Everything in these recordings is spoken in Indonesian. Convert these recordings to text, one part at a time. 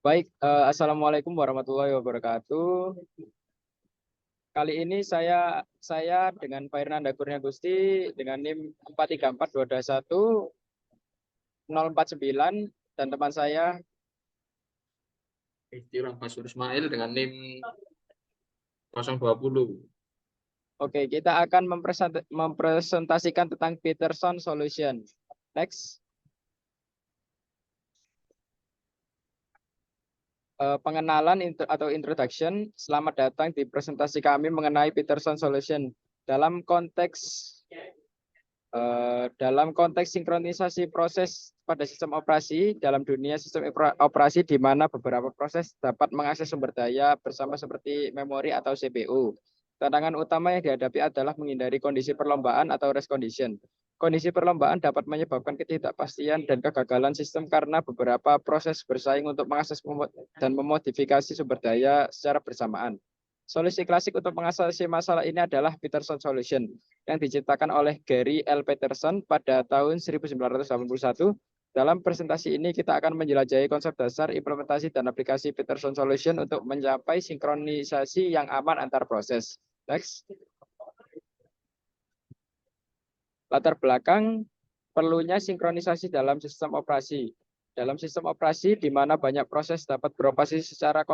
Baik, Assalamualaikum warahmatullahi wabarakatuh. Kali ini saya dengan Pak Hernanda Kurnia Gusti dengan NIM 434221049 dan teman saya. Istilah Pak Ismail dengan NIM 020. Oke, kita akan mempresentasikan tentang Peterson Solution. Next. Pengenalan atau introduction. Selamat datang di presentasi kami mengenai Peterson Solution dalam konteks sinkronisasi proses pada sistem operasi. Dalam dunia sistem operasi di mana beberapa proses dapat mengakses sumber daya bersama seperti memori atau CPU. Tantangan utama yang dihadapi adalah menghindari kondisi perlombaan atau race condition. Kondisi perlombaan dapat menyebabkan ketidakpastian dan kegagalan sistem karena beberapa proses bersaing untuk mengakses dan memodifikasi sumber daya secara bersamaan. Solusi klasik untuk mengatasi masalah ini adalah Peterson Solution yang diciptakan oleh Gary L. Peterson pada tahun 1981. Dalam presentasi ini kita akan menjelajahi konsep dasar, implementasi, dan aplikasi Peterson Solution untuk mencapai sinkronisasi yang aman antar proses. Next. Latar belakang perlunya sinkronisasi dalam sistem operasi. Dalam sistem operasi di mana banyak proses dapat beroperasi secara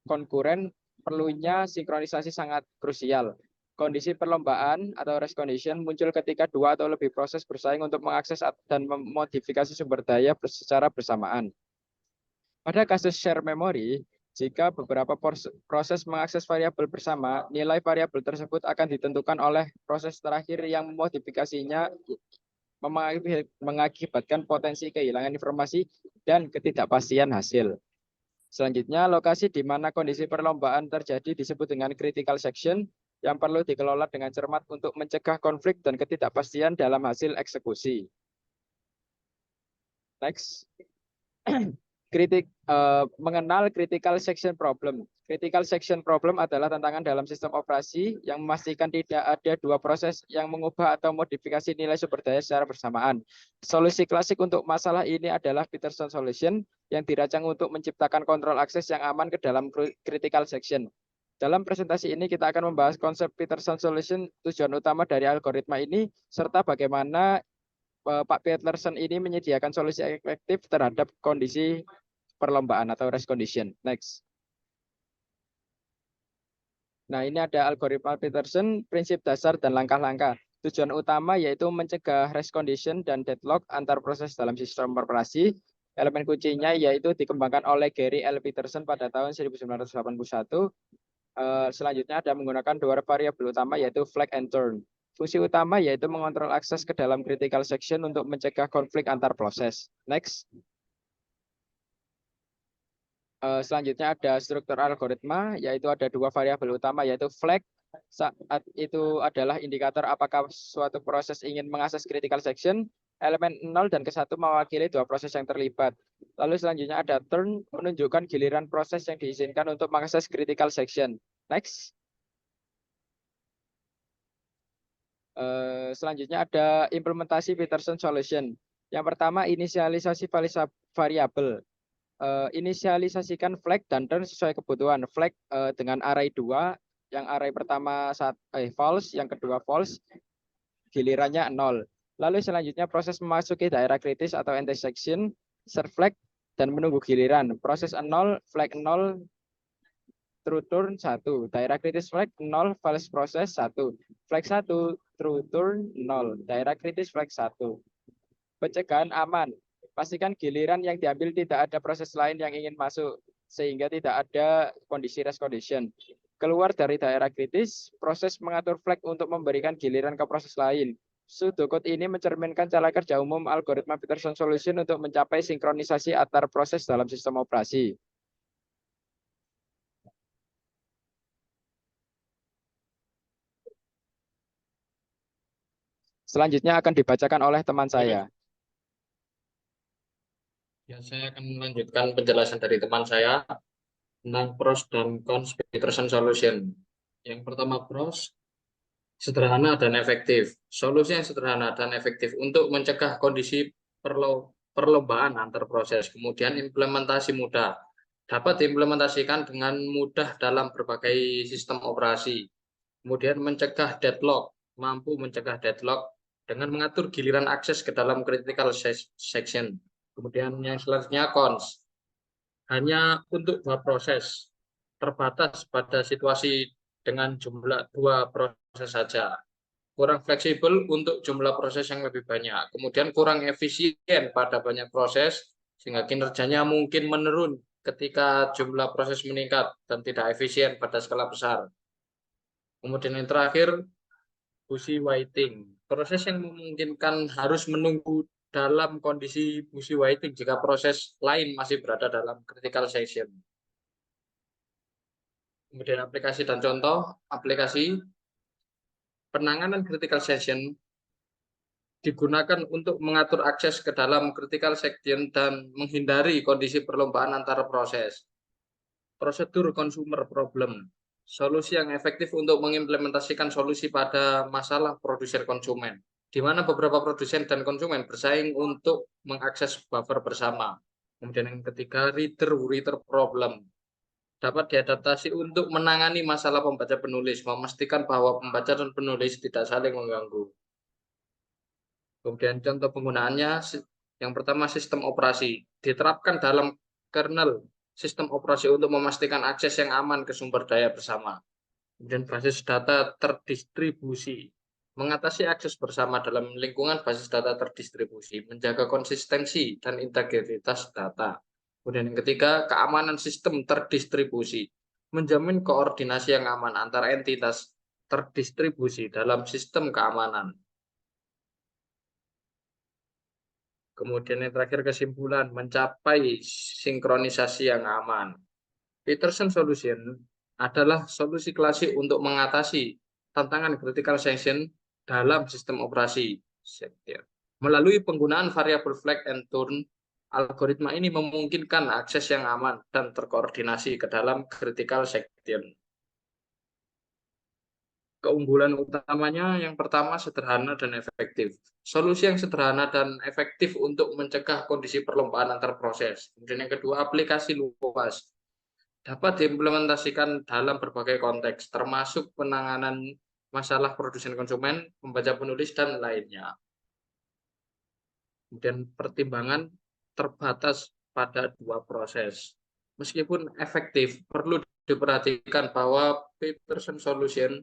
konkuren, perlunya sinkronisasi sangat krusial. Kondisi perlombaan atau race condition muncul ketika dua atau lebih proses bersaing untuk mengakses dan memodifikasi sumber daya secara bersamaan. Pada kasus share memory, jika beberapa proses mengakses variabel bersama, nilai variabel tersebut akan ditentukan oleh proses terakhir yang memodifikasinya, mengakibatkan potensi kehilangan informasi dan ketidakpastian hasil. Selanjutnya, lokasi di mana kondisi perlombaan terjadi disebut dengan critical section yang perlu dikelola dengan cermat untuk mencegah konflik dan ketidakpastian dalam hasil eksekusi. Next. Mengenal critical section problem. Critical section problem adalah tantangan dalam sistem operasi yang memastikan tidak ada dua proses yang mengubah atau modifikasi nilai sumber daya secara bersamaan. Solusi klasik untuk masalah ini adalah Peterson Solution yang dirancang untuk menciptakan kontrol akses yang aman ke dalam critical section. Dalam presentasi ini kita akan membahas konsep Peterson Solution, tujuan utama dari algoritma ini, serta bagaimana Pak Peterson ini menyediakan solusi efektif terhadap kondisi perlombaan atau race condition. Next. Nah, ini ada algoritma Peterson, prinsip dasar dan langkah-langkah. Tujuan utama yaitu mencegah race condition dan deadlock antar proses dalam sistem operasi. Elemen kuncinya yaitu dikembangkan oleh Gary L. Peterson pada tahun 1981. Selanjutnya ada menggunakan dua variabel utama yaitu flag and turn. Fungsi utama yaitu mengontrol akses ke dalam critical section untuk mencegah konflik antar proses. Next. Selanjutnya ada struktur algoritma, yaitu ada dua variabel utama, yaitu flag, saat itu adalah indikator apakah suatu proses ingin mengakses critical section, elemen 0 dan ke-1 mewakili dua proses yang terlibat. Lalu selanjutnya ada turn, menunjukkan giliran proses yang diizinkan untuk mengakses critical section. Next. Selanjutnya ada implementasi Peterson Solution. Yang pertama, inisialisasi variabel. Inisialisasikan flag dan turn sesuai kebutuhan. Flag dengan array 2, yang array pertama false, yang kedua false, gilirannya 0. Lalu selanjutnya proses memasuki daerah kritis atau intersection, set flag dan menunggu giliran. Proses 0, flag 0, true turn 1. Daerah kritis flag 0, false proses 1. Flag 1, true turn 0. Daerah kritis flag 1. Pencegahan aman. Pastikan giliran yang diambil tidak ada proses lain yang ingin masuk, sehingga tidak ada kondisi race condition. Keluar dari daerah kritis, proses mengatur flag untuk memberikan giliran ke proses lain. Pseudocode ini mencerminkan cara kerja umum algoritma Peterson Solution untuk mencapai sinkronisasi antar proses dalam sistem operasi. Selanjutnya akan dibacakan oleh teman saya. Ya, saya akan melanjutkan penjelasan dari teman saya tentang pros dan cons Peterson Solution. Yang pertama, pros, sederhana dan efektif. Solusi yang sederhana dan efektif untuk mencegah kondisi perlombaan antar proses. Kemudian implementasi mudah. dapat diimplementasikan dengan mudah dalam berbagai sistem operasi. Kemudian mencegah deadlock, mampu mencegah deadlock dengan mengatur giliran akses ke dalam critical section. Kemudian yang selanjutnya cons, hanya untuk 2 proses, terbatas pada situasi dengan jumlah 2 proses saja. Kurang fleksibel untuk jumlah proses yang lebih banyak. Kemudian kurang efisien pada banyak proses, sehingga kinerjanya mungkin menurun ketika jumlah proses meningkat dan tidak efisien pada skala besar. Kemudian yang terakhir, busy waiting. Proses yang memungkinkan harus menunggu dalam kondisi busy waiting jika proses lain masih berada dalam critical section. Kemudian aplikasi dan contoh, aplikasi penanganan critical section digunakan untuk mengatur akses ke dalam critical section dan menghindari kondisi perlombaan antara proses. Prosedur consumer problem, solusi yang efektif untuk mengimplementasikan solusi pada masalah produser konsumen, di mana beberapa produsen dan konsumen bersaing untuk mengakses buffer bersama. Kemudian yang ketiga, reader problem, dapat diadaptasi untuk menangani masalah pembaca penulis, memastikan bahwa pembaca dan penulis tidak saling mengganggu. Kemudian contoh penggunaannya, yang pertama sistem operasi, diterapkan dalam kernel sistem operasi untuk memastikan akses yang aman ke sumber daya bersama. Kemudian basis data terdistribusi, mengatasi akses bersama dalam lingkungan basis data terdistribusi, menjaga konsistensi dan integritas data. Kemudian yang ketiga, keamanan sistem terdistribusi, menjamin koordinasi yang aman antara entitas terdistribusi dalam sistem keamanan. Kemudian yang terakhir kesimpulan, mencapai sinkronisasi yang aman. Peterson Solution adalah solusi klasik untuk mengatasi tantangan critical section dalam sistem operasi. Melalui penggunaan variabel flag and turn, algoritma ini memungkinkan akses yang aman dan terkoordinasi ke dalam critical section. Keunggulan utamanya yang pertama sederhana dan efektif. Solusi yang sederhana dan efektif untuk mencegah kondisi perlombaan antar proses. Kemudian yang kedua, aplikasi luas. Dapat diimplementasikan dalam berbagai konteks, termasuk penanganan masalah produsen konsumen, pembaca penulis, dan lainnya. Kemudian pertimbangan terbatas pada 2 proses. Meskipun efektif, perlu diperhatikan bahwa Peterson Solution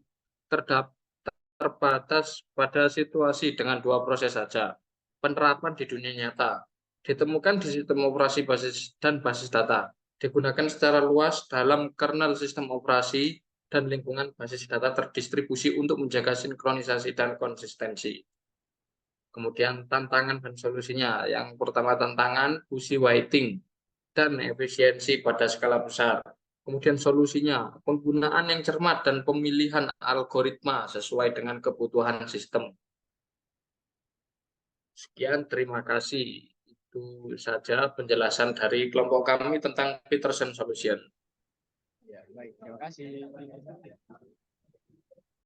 terbatas pada situasi dengan 2 proses saja. Penerapan di dunia nyata ditemukan di sistem operasi basis data, digunakan secara luas dalam kernel sistem operasi dan lingkungan basis data terdistribusi untuk menjaga sinkronisasi dan konsistensi. Kemudian tantangan dan solusinya. Yang pertama tantangan, busy waiting dan efisiensi pada skala besar. Kemudian solusinya, penggunaan yang cermat dan pemilihan algoritma sesuai dengan kebutuhan sistem. Sekian, terima kasih. Itu saja penjelasan dari kelompok kami tentang Peterson Solution. Ya, baik. Terima kasih.